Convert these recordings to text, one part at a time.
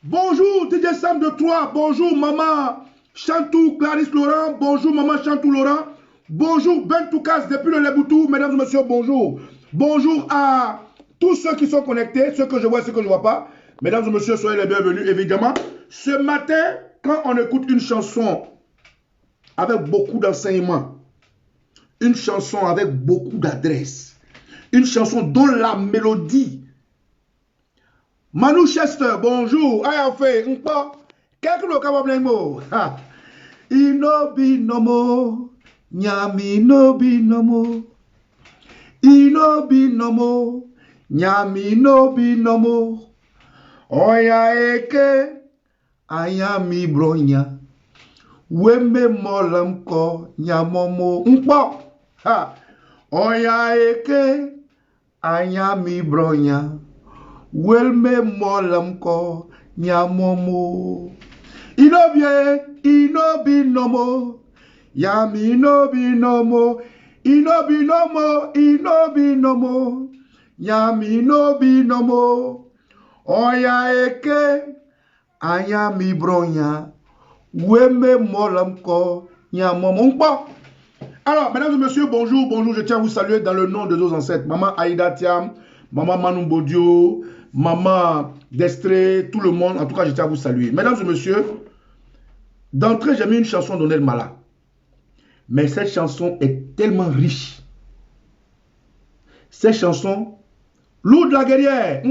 Bonjour DJ Sam de Troyes, bonjour maman Chantou Clarisse Laurent, bonjour maman Chantou Laurent, bonjour Ben Toukas depuis le Leboutou, mesdames et messieurs, bonjour. Bonjour à tous ceux qui sont connectés, ceux que je vois et ceux que je ne vois pas. Mesdames et messieurs, soyez les bienvenus, évidemment. Ce matin, quand on écoute une chanson avec beaucoup d'enseignements, une chanson avec beaucoup d'adresse, une chanson dont la mélodie. Manu Chester, bonjour. Ayafe, Nkpo. Quelqu'un le Kabablengo. Inobi nomo. Nyami nobi nomo. Inobi nomo. Nyami nobi nomo. Oya eke. Ayami bronya. Weme molam ko. Nyamomo. Nkpo. Oya eke. Ayami bronya. Welme molam ko nyamomo. Inobi nomo. Yami inobi nomo. Inobi nomo. Yami inobi nomo. Oya eke. Ayami bronya. Weme molam ko nyamomo. Alors, mesdames et messieurs, bonjour, bonjour. Je tiens à vous saluer dans le nom de nos ancêtres. Maman Aïda Thiam, maman Manou Bodio, maman Destré, tout le monde. En tout cas, je tiens à vous saluer. Mesdames et messieurs, d'entrée, j'ai mis une chanson d'Onel Mala. Mais cette chanson est tellement riche. Cette chanson, Loup de la guerrière,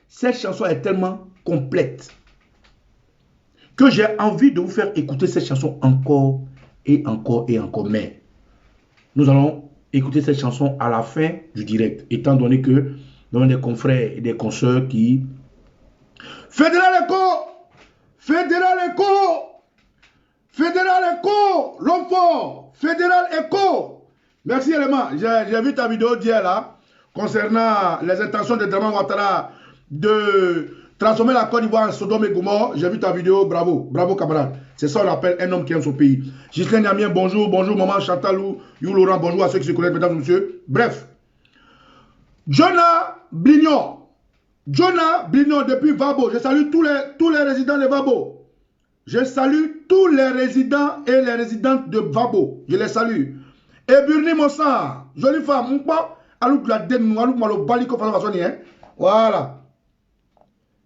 cette chanson est tellement complète que j'ai envie de vous faire écouter cette chanson encore et encore et encore. Mais nous allons écouter cette chanson à la fin du direct, étant donné que nous avons des confrères et des consoeurs qui... Fédéral Echo, l'homme fort, Fédéral Echo. Merci élément. J'ai vu ta vidéo d'hier là, concernant les intentions de Draman Ouattara de transformer la Côte d'Ivoire en Sodome et Gomorrhe. J'ai vu ta vidéo, bravo, bravo camarade. C'est ça on appelle un homme qui aime son pays. Ghislaine Niamien, bonjour, bonjour maman Chantalou, You Laurent, bonjour à ceux qui se connaissent, mesdames et messieurs. Bref, Jonah Blignon depuis Vabo. Je salue tous les résidents de Vabo. Je salue tous les résidents et les résidentes de Vabo. Je les salue. Et Burni Mossan, jolie femme, voilà.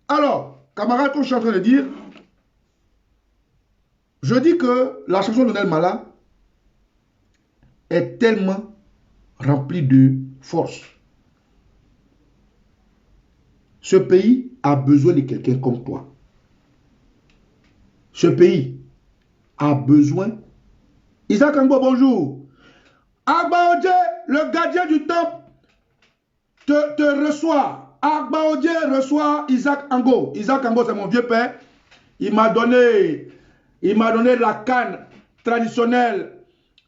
Alors, camarades, comme je suis en train de dire, je dis que la chanson de Nel Mala est tellement remplie de force. Ce pays a besoin de quelqu'un comme toi. Ce pays a besoin... Isaac Ango, bonjour. Agbaodje, le gardien du temple, te reçoit. Agbaodje reçoit Isaac Ango. Isaac Ango, c'est mon vieux père. Il m'a donné la canne traditionnelle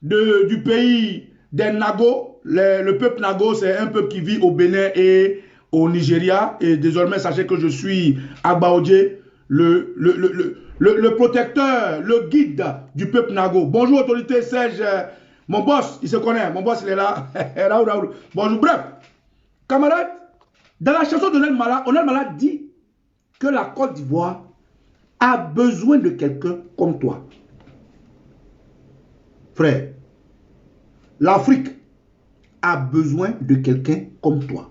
du pays des Nago. Le peuple Nago, c'est un peuple qui vit au Bénin et au Nigeria. Et désormais, sachez que je suis Agbaodje, le protecteur, le guide du peuple Nago. Bonjour autorité Serge, mon boss, il se connaît, mon boss il est là. Raoul. Bonjour, bref. Camarades, dans la chanson de Onel Mala dit que la Côte d'Ivoire a besoin de quelqu'un comme toi. Frère, l'Afrique a besoin de quelqu'un comme toi.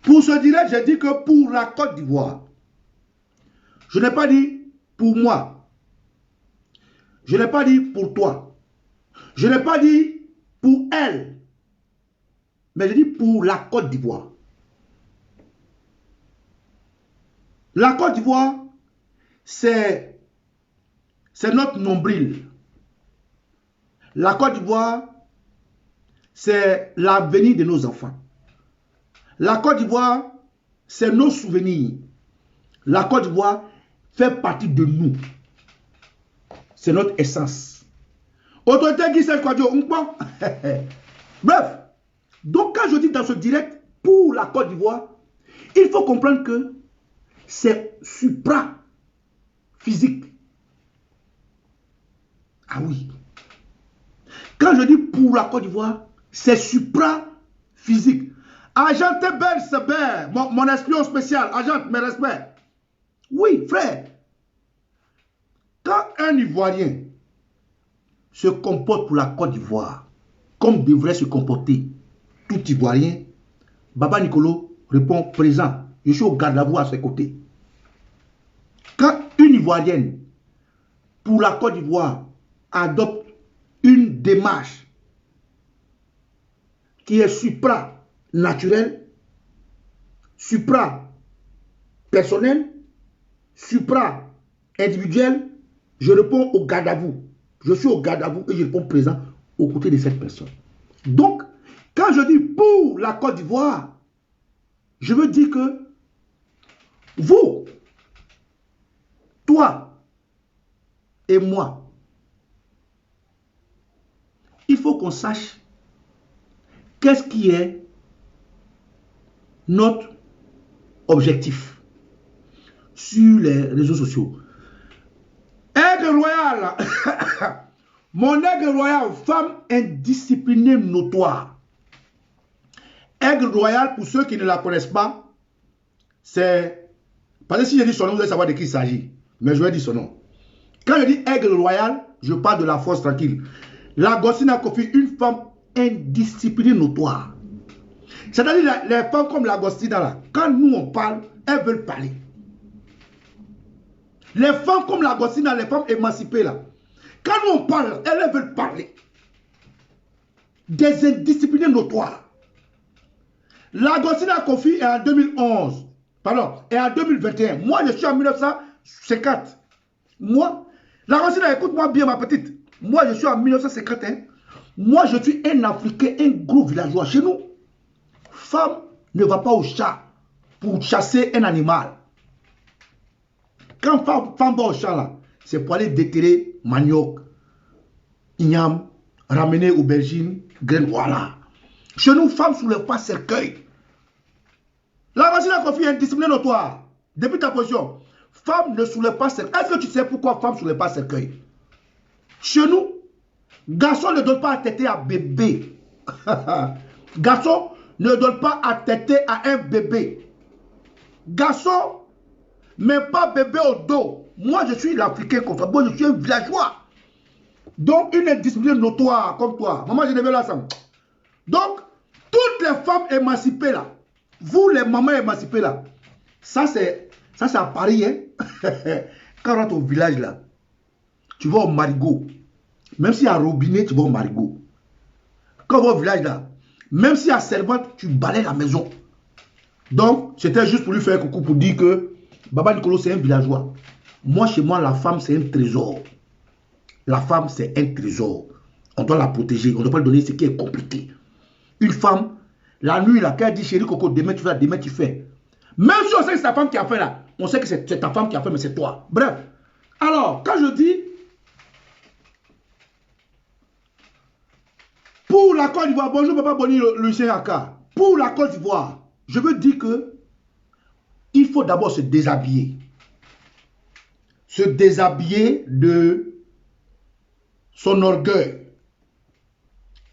Pour ce direct, j'ai dit que pour la Côte d'Ivoire, je n'ai pas dit pour moi. Je n'ai pas dit pour toi. Je n'ai pas dit pour elle. Mais j'ai dit pour la Côte d'Ivoire. La Côte d'Ivoire, c'est notre nombril. La Côte d'Ivoire, c'est l'avenir de nos enfants. La Côte d'Ivoire, c'est nos souvenirs. La Côte d'Ivoire fait partie de nous. C'est notre essence. Autorité qui s'est quoi dire. Bref, donc quand je dis dans ce direct, pour la Côte d'Ivoire, il faut comprendre que c'est supra-physique. Ah oui. Quand je dis pour la Côte d'Ivoire, c'est supra-physique. physique. Agent Bel Seber, mon espion spécial, agent, mes respects. Oui, frère. Quand un Ivoirien se comporte pour la Côte d'Ivoire, comme devrait se comporter tout Ivoirien, Baba Nicolo répond présent. Je suis au garde à vous à ses côtés. Quand une Ivoirienne, pour la Côte d'Ivoire, adopte une démarche qui est supra-naturelle, supra-personnelle, supra-individuelle, je réponds au garde à vous. Je suis au garde à vous et je réponds présent aux côtés de cette personne. Donc, quand je dis pour la Côte d'Ivoire, je veux dire que vous, toi et moi, il faut qu'on sache qu'est-ce qui est notre objectif sur les réseaux sociaux. Aigle royal, mon aigle royal, femme indisciplinée notoire. Aigle royal, pour ceux qui ne la connaissent pas, c'est... Parce que si je dis son nom, vous allez savoir de qui il s'agit. Mais je vais dire son nom. Quand je dis aigle royal, je parle de la force tranquille. Lagostina Kofi, une femme indisciplinée notoire. C'est-à-dire les femmes comme Lagostina, là, quand nous on parle, elles veulent parler. Les femmes comme Lagostina, les femmes émancipées, là, quand nous on parle, elles veulent parler. Des indisciplinés notoires. Lagostina Kofi est en 2011. Pardon, et en 2021. Moi, je suis en 1950. Moi, Lagostina, écoute-moi bien, ma petite. Moi, je suis en 1951. Moi, je suis un Africain, un gros villageois. Chez nous, femme ne va pas au chat pour chasser un animal. Quand femme va au chat, là, c'est pour aller déterrer manioc, igname, ramener aubergine, graines, voilà. Chez nous, femme ne soulève pas cercueil. La machine à confier une discipline notoire. Depuis ta position, femme ne soulève pas cercueil. Est-ce que tu sais pourquoi femme ne soulève pas cercueil? Chez nous, garçon ne donne pas à téter à bébé. Garçon ne donne pas à téter à un bébé. Garçon, même pas bébé au dos. Moi, je suis l'Africain confrère. Moi, je suis un villageois. Donc, une discipline notoire comme toi. Maman, je ne vais là ensemble. Donc, toutes les femmes émancipées là, vous les mamans émancipées là, ça c'est à Paris. Hein? Quand on rentre au village là, tu vas au marigot. Même s'il y a un robinet, tu vas au marigot. Quand on va au village là, même s'il y a servante, tu balayes la maison. Donc, c'était juste pour lui faire un coucou pour dire que Baba Nicolo c'est un villageois. Moi, chez moi, la femme c'est un trésor. La femme c'est un trésor. On doit la protéger, on ne doit pas lui donner ce qui est compliqué. Une femme, la nuit, là, quand elle dit chérie Coco, demain tu fais, demain tu fais. Même si on sait que c'est ta femme qui a fait là, on sait que c'est ta femme qui a fait, mais c'est toi. Bref. Alors, quand je dis pour la Côte d'Ivoire, bonjour Papa Boni Lucien Aka, pour la Côte d'Ivoire, je veux dire que il faut d'abord se déshabiller. Se déshabiller de son orgueil.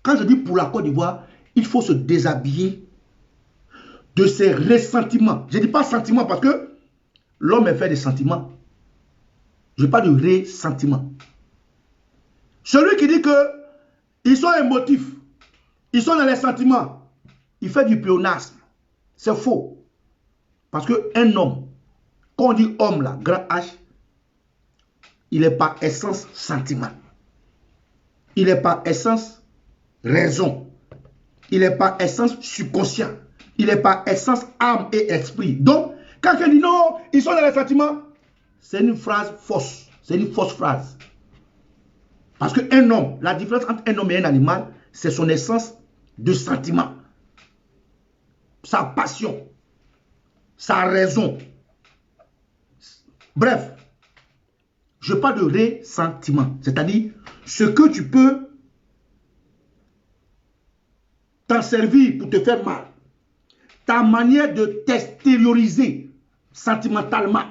Quand je dis pour la Côte d'Ivoire, il faut se déshabiller de ses ressentiments. Je ne dis pas sentiments parce que l'homme est fait de sentiments. Je parle de ressentiments. Celui qui dit que ils sont émotifs, ils sont dans les sentiments, il fait du pléonasme. C'est faux. Parce qu'un homme, quand on dit homme là, grand H, il est par essence sentiment. Il est par essence raison. Il est par essence subconscient. Il est par essence âme et esprit. Donc, quand quelqu'un dit non, ils sont dans les sentiments, c'est une phrase fausse. C'est une fausse phrase. Parce qu'un homme, la différence entre un homme et un animal, c'est son essence de sentiment. Sa passion. Sa raison. Bref, je parle de ressentiment. C'est-à-dire, ce que tu peux t'en servir pour te faire mal. Ta manière de t'extérioriser sentimentalement.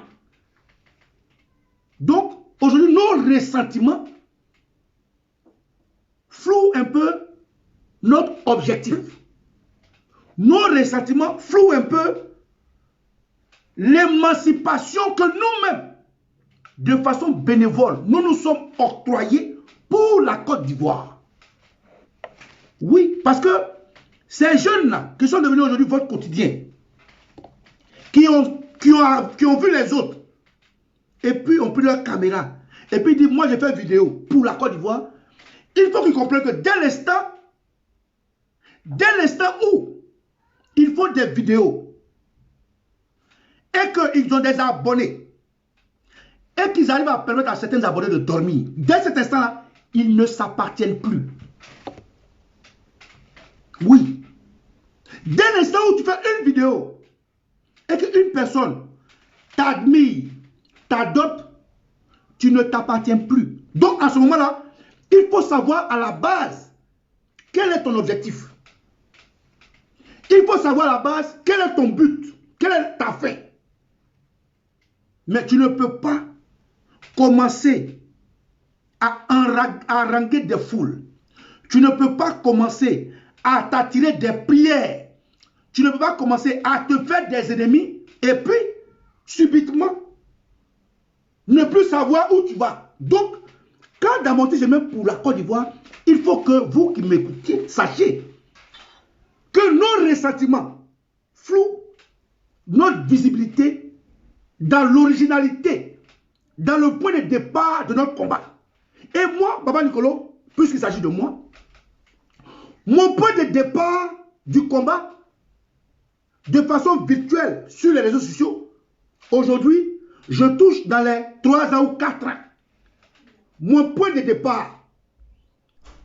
Donc, aujourd'hui, nos ressentiments flouent un peu notre objectif. nos ressentiments flouent un peu l'émancipation que nous-mêmes, de façon bénévole, nous nous sommes octroyés pour la Côte d'Ivoire. Oui, parce que ces jeunes-là, qui sont devenus aujourd'hui votre quotidien, qui ont vu les autres, et puis ont pris leur caméra, et puis disent, moi j'ai fait vidéo pour la Côte d'Ivoire, il faut qu'ils comprennent que dès l'instant où ils font des vidéos, et qu'ils ont des abonnés, et qu'ils arrivent à permettre à certains abonnés de dormir, dès cet instant-là, ils ne s'appartiennent plus. Oui. Dès l'instant où tu fais une vidéo, et qu'une personne t'admire, t'adopte, tu ne t'appartiens plus. Donc à ce moment-là, il faut savoir à la base quel est ton objectif. Il faut savoir à la base quel est ton but, quelle est ta fin. Mais tu ne peux pas commencer à haranguer des foules. Tu ne peux pas commencer à t'attirer des prières. Tu ne peux pas commencer à te faire des ennemis et puis, subitement, ne plus savoir où tu vas. Donc, quand d'abord je mets pour la Côte d'Ivoire, il faut que vous qui m'écoutiez, sachiez que nos ressentiments flouent notre visibilité dans l'originalité, dans le point de départ de notre combat. Et moi, Baba Nicolo, puisqu'il s'agit de moi, mon point de départ du combat, de façon virtuelle sur les réseaux sociaux, aujourd'hui, je touche dans les 3 ans ou 4 ans. Mon point de départ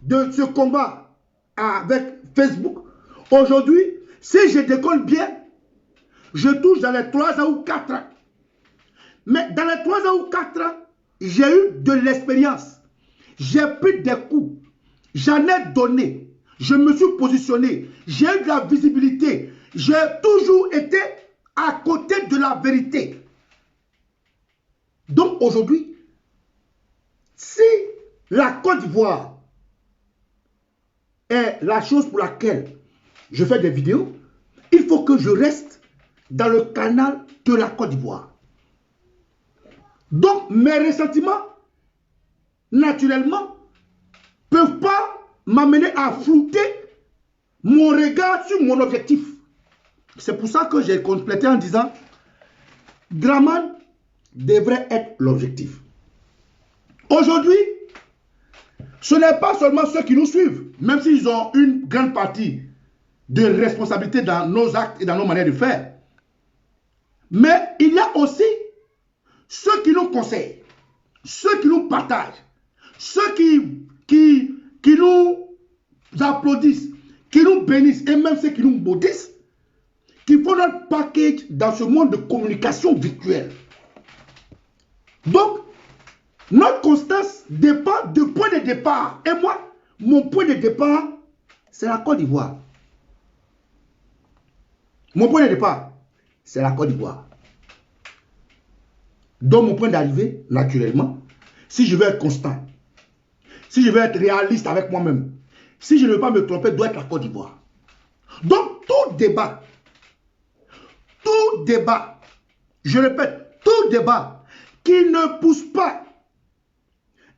de ce combat avec Facebook, aujourd'hui, si je décolle bien, je touche dans les 3 ans ou 4 ans. Mais dans les 3 ans ou 4 ans, j'ai eu de l'expérience. J'ai pris des coups. J'en ai donné. Je me suis positionné. J'ai eu de la visibilité. J'ai toujours été à côté de la vérité. Donc aujourd'hui, si la Côte d'Ivoire est la chose pour laquelle je fais des vidéos, il faut que je reste dans le canal de la Côte d'Ivoire. Donc mes ressentiments, naturellement, ne peuvent pas m'amener à flouter mon regard sur mon objectif. C'est pour ça que j'ai complété en disant Draman devrait être l'objectif. Aujourd'hui, ce n'est pas seulement ceux qui nous suivent, même s'ils ont une grande partie de responsabilité dans nos actes et dans nos manières de faire. Mais il y a aussi ceux qui nous conseillent, ceux qui nous partagent, ceux qui nous applaudissent, qui nous bénissent et même ceux qui nous maudissent, qui font notre package dans ce monde de communication virtuelle. Donc, notre constance dépend du point de départ. Et moi, mon point de départ, c'est la Côte d'Ivoire. Mon point de départ, c'est la Côte d'Ivoire. Donc, mon point d'arrivée, naturellement, si je veux être constant, si je veux être réaliste avec moi-même, si je ne veux pas me tromper, doit être la Côte d'Ivoire. Donc, tout débat, je répète, tout débat qui ne pousse pas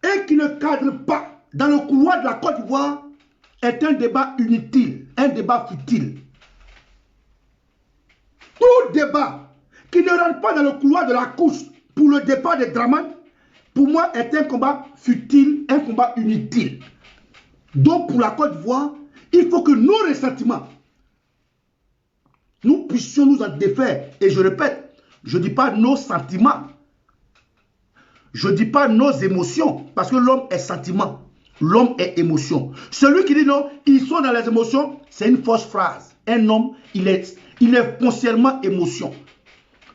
et qui ne cadre pas dans le couloir de la Côte d'Ivoire est un débat inutile, un débat futile. Tout débat qui ne rentre pas dans le couloir de la course pour le départ des Draman, pour moi, est un combat futile, un combat inutile. Donc, pour la Côte d'Ivoire, il faut que nos ressentiments, nous puissions nous en défaire. Et je répète, je ne dis pas nos sentiments. Je ne dis pas nos émotions, parce que l'homme est sentiment, l'homme est émotion. Celui qui dit non, ils sont dans les émotions, c'est une fausse phrase. Un homme, il est foncièrement émotion.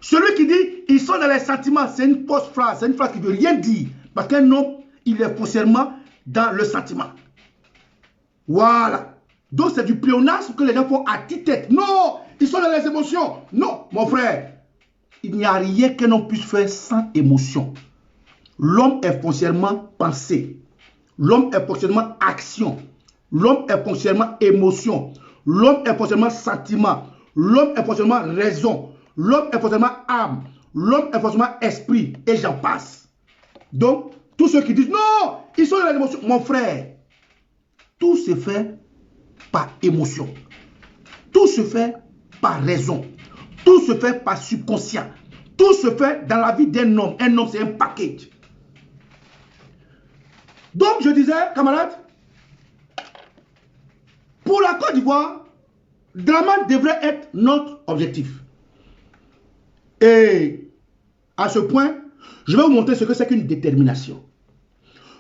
Celui qui dit ils sont dans les sentiments, c'est une fausse phrase, c'est une phrase qui ne veut rien dire. Parce qu'un homme, il est foncièrement dans le sentiment. Voilà. Donc c'est du pléonasme que les gens font à tue-tête. Non, ils sont dans les émotions. Non, mon frère, il n'y a rien qu'un homme puisse faire sans émotion. L'homme est foncièrement pensée. L'homme est foncièrement action. L'homme est foncièrement émotion. L'homme est forcément sentiment. L'homme est forcément raison. L'homme est forcément âme. L'homme est forcément esprit. Et j'en passe. Donc, tous ceux qui disent non, ils sont dans l'émotion. Mon frère, tout se fait par émotion. Tout se fait par raison. Tout se fait par subconscient. Tout se fait dans la vie d'un homme. Un homme, c'est un package. Donc, je disais, camarades, pour la Côte d'Ivoire, Draman devrait être notre objectif. Et à ce point, je vais vous montrer ce que c'est qu'une détermination.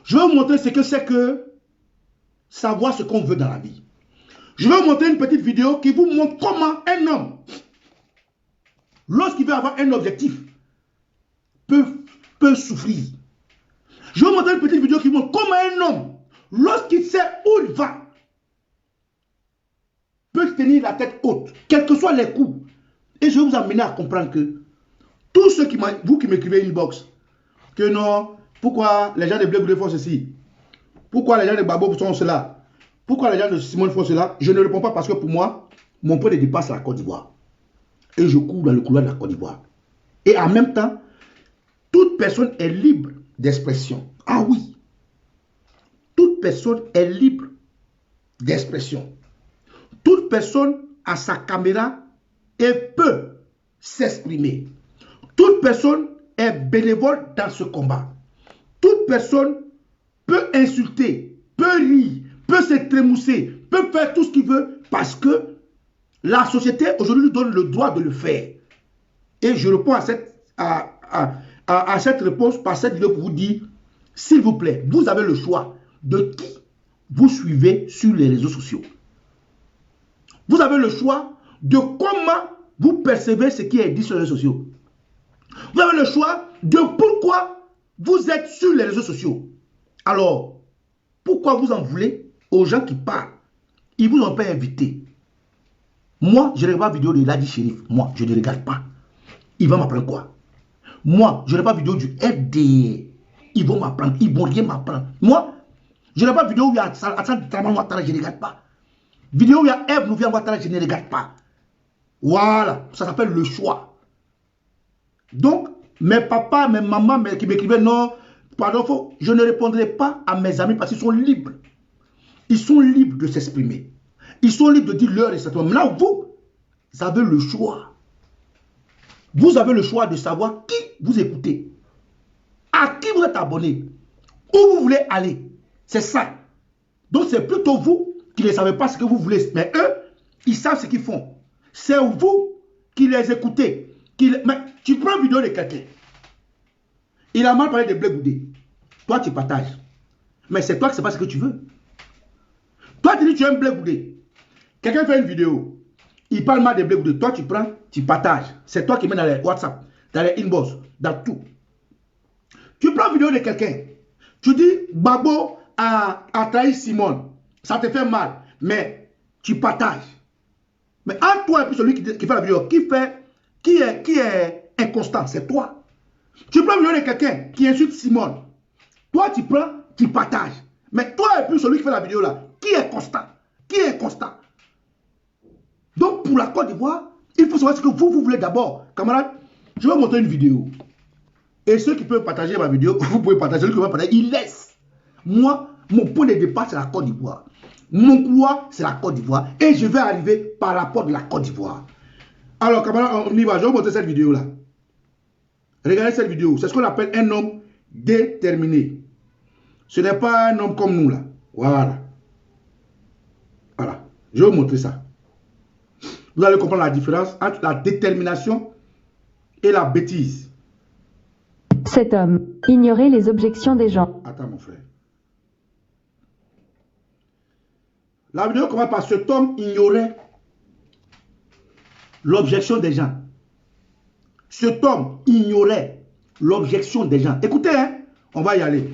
Je vais vous montrer ce que c'est que savoir ce qu'on veut dans la vie. Je vais vous montrer une petite vidéo qui vous montre comment un homme, lorsqu'il veut avoir un objectif, peut souffrir. Je vais vous montrer une petite vidéo qui montre comment un homme, lorsqu'il sait où il va, peut tenir la tête haute, quels que soient les coups. Et je vais vous amener à comprendre que tous ceux qui vous qui m'écrivez une box, que non, pourquoi les gens de Blé Goudé font ceci, pourquoi les gens de Babo font cela, pourquoi les gens de Simone font cela, je ne réponds pas parce que pour moi, mon point de départ c'est la Côte d'Ivoire. Et je cours dans le couloir de la Côte d'Ivoire. Et en même temps, toute personne est libre d'expression. Ah oui, toute personne est libre d'expression. Toute personne a sa caméra et peut s'exprimer. Toute personne est bénévole dans ce combat. Toute personne peut insulter, peut rire, peut se trémousser, peut faire tout ce qu'il veut parce que la société aujourd'hui lui donne le droit de le faire. Et je réponds à cette réponse par cette vidéo pour vous dire, s'il vous plaît, vous avez le choix de qui vous suivez sur les réseaux sociaux. Vous avez le choix de comment vous percevez ce qui est dit sur les réseaux sociaux. Vous avez le choix de pourquoi vous êtes sur les réseaux sociaux. Alors, pourquoi vous en voulez aux gens qui parlent? Ils ne vous ont pas invité. Moi, je ne regarde pas vidéo de Ladi Shérif. Moi, je ne regarde pas. Il va m'apprendre quoi? Moi, je ne regarde pas vidéo du FDE. Ils vont m'apprendre. Ils ne vont rien m'apprendre. Moi, je ne regarde pas vidéo où il y a Hassan Draman Ouattara, je ne regarde pas. Vidéo où il y a Eve Nouvian Ouattara, je ne regarde pas. Voilà, ça s'appelle le choix. Donc, mes papas, mes mamans qui m'écrivaient non, pardon, je ne répondrai pas à mes amis parce qu'ils sont libres. Ils sont libres de s'exprimer. Ils sont libres de dire leur et certainement. Maintenant, vous avez le choix. Vous avez le choix de savoir qui vous écoutez, à qui vous êtes abonné, où vous voulez aller. C'est ça. Donc, c'est plutôt vous qui ne savez pas ce que vous voulez. Mais eux, ils savent ce qu'ils font. C'est vous qui les écoutez. Mais tu prends une vidéo de quelqu'un. Il a mal parlé de Blé Goudé. Toi, tu partages. Mais c'est toi qui ne sais pas ce que tu veux. Toi, tu dis que tu aimes Blé Goudé. Quelqu'un fait une vidéo. Il parle mal de Blé Goudé. Toi, tu prends, tu partages. C'est toi qui mets dans les WhatsApp, dans les inbox, dans tout. Tu prends une vidéo de quelqu'un. Tu dis, Babo a trahi Simone. Ça te fait mal. Mais tu partages. Mais entre toi et puis celui qui fait la vidéo, qui est inconstant, c'est toi. Tu prends une vidéo de quelqu'un qui insulte Simone. Toi, tu prends, tu partages. Mais toi et puis celui qui fait la vidéo là, qui est constant? Qui est inconstant? Donc, pour la Côte d'Ivoire, il faut savoir ce que vous voulez d'abord. Camarades, je vais vous montrer une vidéo. Et ceux qui peuvent partager ma vidéo, vous pouvez partager. Celui qui veut partager, il laisse. Moi, mon point de départ, c'est la Côte d'Ivoire. Mon couloir, c'est la Côte d'Ivoire. Et je vais arriver par rapport de la Côte d'Ivoire. Alors, camarades, on y va. Je vais vous montrer cette vidéo-là. Regardez cette vidéo. C'est ce qu'on appelle un homme déterminé. Ce n'est pas un homme comme nous, là. Voilà. Voilà. Je vais vous montrer ça. Vous allez comprendre la différence entre la détermination et la bêtise. Cet homme ignorait les objections des gens. Attends, mon frère. La vidéo commence par cet homme ignorait l'objection des gens. Cet homme ignorait l'objection des gens. Écoutez, hein, on va y aller.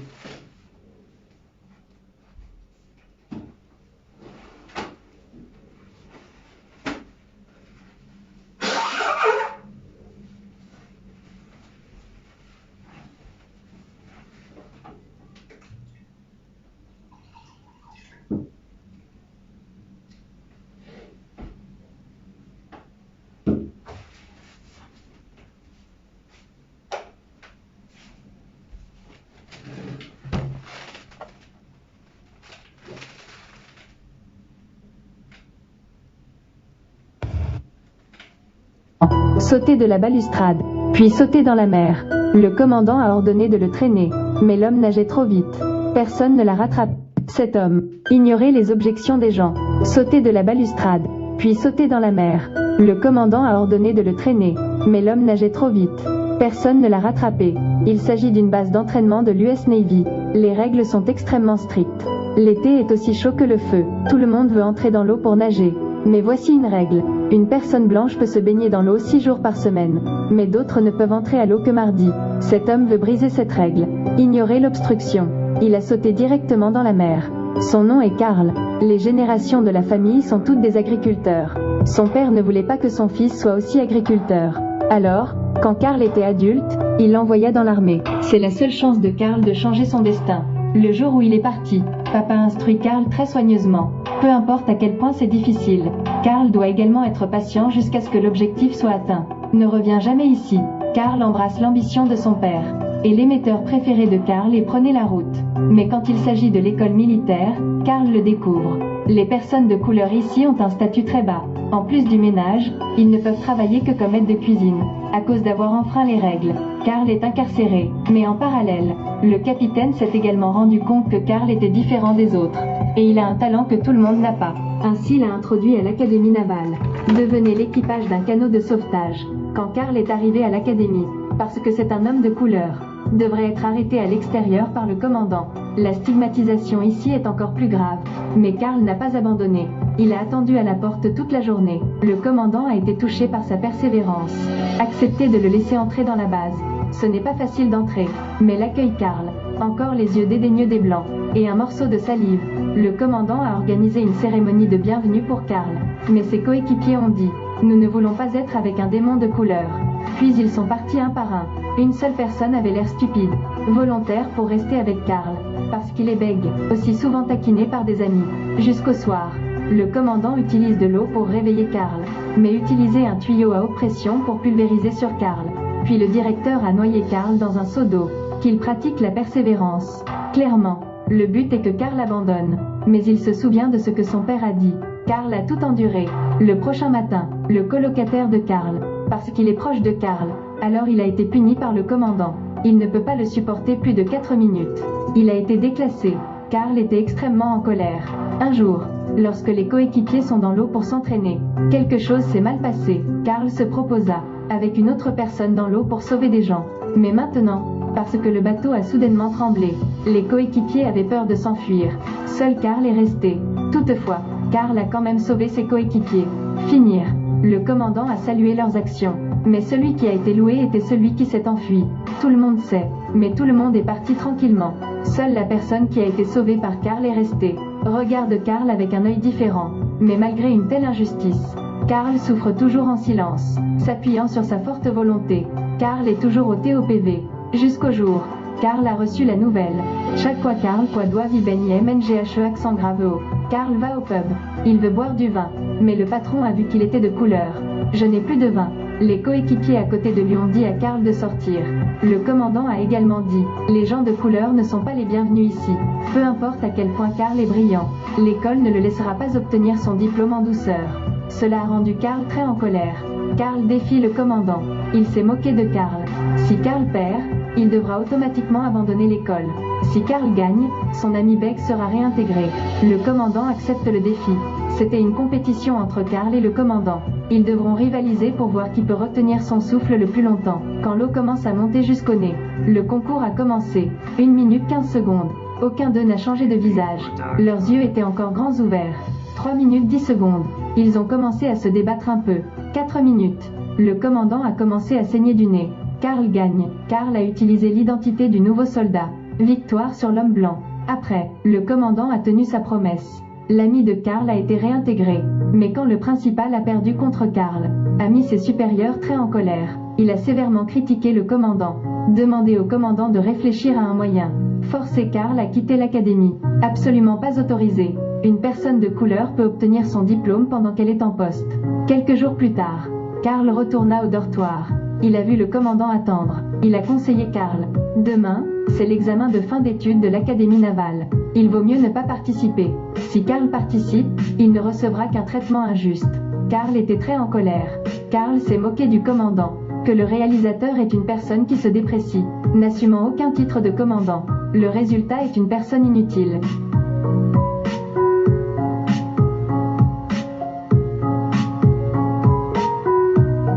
sauter de la balustrade, puis sauter dans la mer. Le commandant a ordonné de le traîner, mais l'homme nageait trop vite. Personne ne l'a rattrapé. Cet homme ignorait les objections des gens, sauter de la balustrade, puis sauter dans la mer. Le commandant a ordonné de le traîner, mais l'homme nageait trop vite. Personne ne l'a rattrapé. Il s'agit d'une base d'entraînement de l'US Navy. Les règles sont extrêmement strictes. L'été est aussi chaud que le feu. Tout le monde veut entrer dans l'eau pour nager. Mais voici une règle. Une personne blanche peut se baigner dans l'eau 6 jours par semaine. Mais d'autres ne peuvent entrer à l'eau que mardi. Cet homme veut briser cette règle. Ignorer l'obstruction. Il a sauté directement dans la mer. Son nom est Karl. Les générations de la famille sont toutes des agriculteurs. Son père ne voulait pas que son fils soit aussi agriculteur. Alors, quand Karl était adulte, il l'envoya dans l'armée. C'est la seule chance de Karl de changer son destin. Le jour où il est parti, papa instruit Karl très soigneusement. Peu importe à quel point c'est difficile, Karl doit également être patient jusqu'à ce que l'objectif soit atteint. Ne reviens jamais ici. Karl embrasse l'ambition de son père. Et l'émetteur préféré de Karl est Prenez la route. Mais quand il s'agit de l'école militaire, Karl le découvre. Les personnes de couleur ici ont un statut très bas. En plus du ménage, ils ne peuvent travailler que comme aide de cuisine, à cause d'avoir enfreint les règles. Karl est incarcéré, mais en parallèle, le capitaine s'est également rendu compte que Karl était différent des autres. Et il a un talent que tout le monde n'a pas. Ainsi l'a introduit à l'académie navale. Devenez l'équipage d'un canot de sauvetage. Quand Karl est arrivé à l'académie, parce que c'est un homme de couleur, devrait être arrêté à l'extérieur par le commandant. La stigmatisation ici est encore plus grave. Mais Karl n'a pas abandonné. Il a attendu à la porte toute la journée. Le commandant a été touché par sa persévérance. Accepté de le laisser entrer dans la base. Ce n'est pas facile d'entrer, mais l'accueille Karl. Encore les yeux dédaigneux des Blancs. Et un morceau de salive. Le commandant a organisé une cérémonie de bienvenue pour Karl. Mais ses coéquipiers ont dit « Nous ne voulons pas être avec un démon de couleur ». Puis ils sont partis un par un. Une seule personne avait l'air stupide, volontaire pour rester avec Karl, parce qu'il est bègue, aussi souvent taquiné par des amis. Jusqu'au soir, le commandant utilise de l'eau pour réveiller Karl, mais utiliser un tuyau à haute pression pour pulvériser sur Karl. Puis le directeur a noyé Karl dans un seau d'eau, qu'il pratique la persévérance. Clairement, le but est que Karl abandonne, mais il se souvient de ce que son père a dit. Karl a tout enduré. Le prochain matin, le colocataire de Karl, parce qu'il est proche de Karl, alors il a été puni par le commandant. Il ne peut pas le supporter plus de 4 minutes. Il a été déclassé. Karl était extrêmement en colère. Un jour, lorsque les coéquipiers sont dans l'eau pour s'entraîner, quelque chose s'est mal passé. Karl se proposa, avec une autre personne dans l'eau pour sauver des gens. Mais maintenant, parce que le bateau a soudainement tremblé, les coéquipiers avaient peur de s'enfuir. Seul Karl est resté. Toutefois, Karl a quand même sauvé ses coéquipiers. Finir. Le commandant a salué leurs actions. Mais celui qui a été loué était celui qui s'est enfui. Tout le monde sait. Mais tout le monde est parti tranquillement. Seule la personne qui a été sauvée par Karl est restée. Regarde Karl avec un œil différent. Mais malgré une telle injustice, Karl souffre toujours en silence, s'appuyant sur sa forte volonté. Karl est toujours au TOPV. Jusqu'au jour, Karl a reçu la nouvelle. Chaque fois Karl doit MNGHE accent grave O. Karl va au pub. Il veut boire du vin. Mais le patron a vu qu'il était de couleur. Je n'ai plus de vin. Les coéquipiers à côté de lui ont dit à Karl de sortir. Le commandant a également dit « Les gens de couleur ne sont pas les bienvenus ici ». Peu importe à quel point Karl est brillant, l'école ne le laissera pas obtenir son diplôme en douceur. Cela a rendu Karl très en colère. Karl défie le commandant. Il s'est moqué de Karl. Si Karl perd, il devra automatiquement abandonner l'école. Si Karl gagne, son ami Beck sera réintégré. Le commandant accepte le défi. C'était une compétition entre Karl et le commandant. Ils devront rivaliser pour voir qui peut retenir son souffle le plus longtemps. Quand l'eau commence à monter jusqu'au nez, le concours a commencé. 1 minute 15 secondes. Aucun d'eux n'a changé de visage. Leurs yeux étaient encore grands ouverts. 3 minutes 10 secondes. Ils ont commencé à se débattre un peu. 4 minutes. Le commandant a commencé à saigner du nez. Karl gagne. Karl a utilisé l'identité du nouveau soldat. Victoire sur l'homme blanc. Après, le commandant a tenu sa promesse. L'ami de Karl a été réintégré. Mais quand le principal a perdu contre Karl, a mis ses supérieurs très en colère. Il a sévèrement critiqué le commandant. Demandé au commandant de réfléchir à un moyen. Forcer Karl à quitter l'académie. Absolument pas autorisé. Une personne de couleur peut obtenir son diplôme pendant qu'elle est en poste. Quelques jours plus tard, Karl retourna au dortoir. Il a vu le commandant attendre. Il a conseillé Karl. Demain, c'est l'examen de fin d'études de l'académie navale. Il vaut mieux ne pas participer. Si Karl participe, il ne recevra qu'un traitement injuste. Karl était très en colère. Karl s'est moqué du commandant. Que le réalisateur est une personne qui se déprécie, n'assumant aucun titre de commandant. Le résultat est une personne inutile.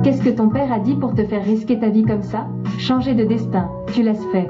Qu'est-ce que ton père a dit pour te faire risquer ta vie comme ça? Changer de destin, tu l'as fait.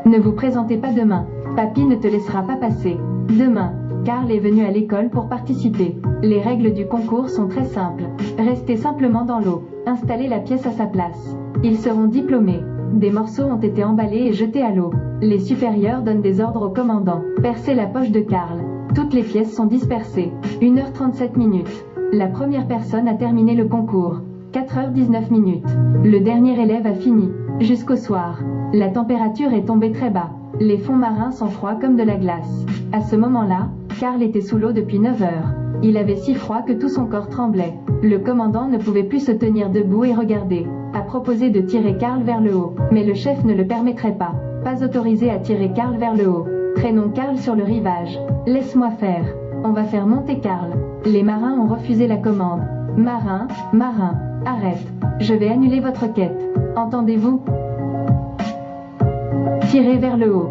Ne vous présentez pas demain. Papy ne te laissera pas passer. Demain, Karl est venu à l'école pour participer. Les règles du concours sont très simples. Restez simplement dans l'eau. Installez la pièce à sa place. Ils seront diplômés. Des morceaux ont été emballés et jetés à l'eau. Les supérieurs donnent des ordres au commandant. Percez la poche de Karl. Toutes les pièces sont dispersées. 1h37 minutes. La première personne a terminé le concours. 4h19 minutes. Le dernier élève a fini. Jusqu'au soir. La température est tombée très bas. Les fonds marins sont froids comme de la glace. À ce moment-là, Karl était sous l'eau depuis 9 heures. Il avait si froid que tout son corps tremblait. Le commandant ne pouvait plus se tenir debout et regarder. A proposé de tirer Karl vers le haut, mais le chef ne le permettrait pas. Pas autorisé à tirer Karl vers le haut. Traînons Karl sur le rivage. Laisse-moi faire. On va faire monter Karl. Les marins ont refusé la commande. Marin, arrête. Je vais annuler votre quête. Entendez-vous? Tirez vers le haut.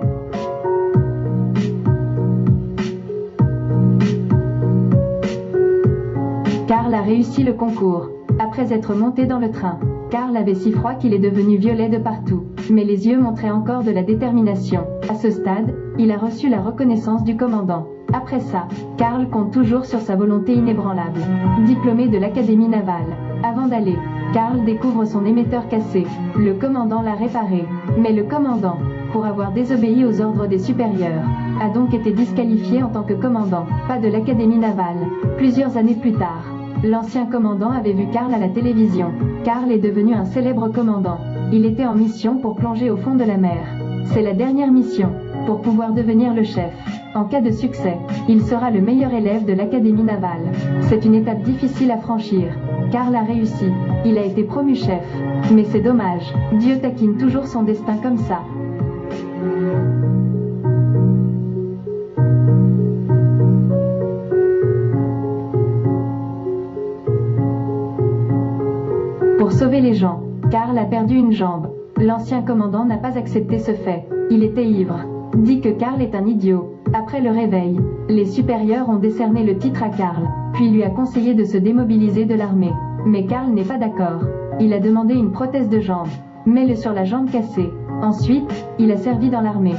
Karl a réussi le concours. Après être monté dans le train, Karl avait si froid qu'il est devenu violet de partout, mais les yeux montraient encore de la détermination. À ce stade, il a reçu la reconnaissance du commandant. Après ça, Karl compte toujours sur sa volonté inébranlable. Diplômé de l'Académie navale. Avant d'aller, Karl découvre son émetteur cassé. Le commandant l'a réparé. Mais le commandant, pour avoir désobéi aux ordres des supérieurs, a donc été disqualifié en tant que commandant, pas de l'Académie navale. Plusieurs années plus tard, l'ancien commandant avait vu Karl à la télévision. Karl est devenu un célèbre commandant. Il était en mission pour plonger au fond de la mer. C'est la dernière mission, pour pouvoir devenir le chef. En cas de succès, il sera le meilleur élève de l'Académie navale. C'est une étape difficile à franchir. Karl a réussi. Il a été promu chef. Mais c'est dommage. Dieu taquine toujours son destin comme ça. Pour sauver les gens, Karl a perdu une jambe. L'ancien commandant n'a pas accepté ce fait. Il était ivre. Dit que Karl est un idiot. Après le réveil, les supérieurs ont décerné le titre à Karl, puis lui a conseillé de se démobiliser de l'armée. Mais Karl n'est pas d'accord. Il a demandé une prothèse de jambe. Mets-le sur la jambe cassée. Ensuite, il a servi dans l'armée.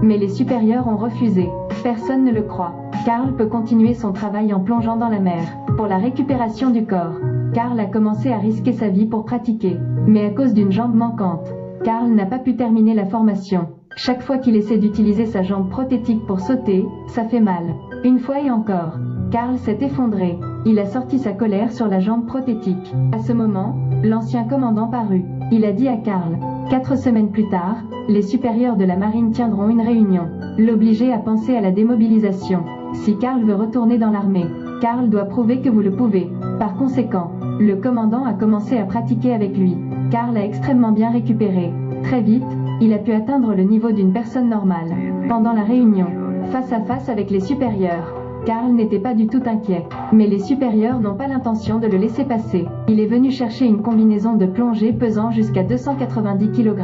Mais les supérieurs ont refusé. Personne ne le croit. Karl peut continuer son travail en plongeant dans la mer. Pour la récupération du corps, Karl a commencé à risquer sa vie pour pratiquer. Mais à cause d'une jambe manquante, Karl n'a pas pu terminer la formation. Chaque fois qu'il essaie d'utiliser sa jambe prothétique pour sauter, ça fait mal. Une fois et encore, Karl s'est effondré. Il a sorti sa colère sur la jambe prothétique. À ce moment, l'ancien commandant parut. Il a dit à Karl, 4 semaines plus tard, les supérieurs de la marine tiendront une réunion. L'obliger à penser à la démobilisation. Si Karl veut retourner dans l'armée, Karl doit prouver que vous le pouvez. Par conséquent, le commandant a commencé à pratiquer avec lui. Karl a extrêmement bien récupéré. Très vite, il a pu atteindre le niveau d'une personne normale. Pendant la réunion, face à face avec les supérieurs, Karl n'était pas du tout inquiet. Mais les supérieurs n'ont pas l'intention de le laisser passer. Il est venu chercher une combinaison de plongée pesant jusqu'à 290 kg.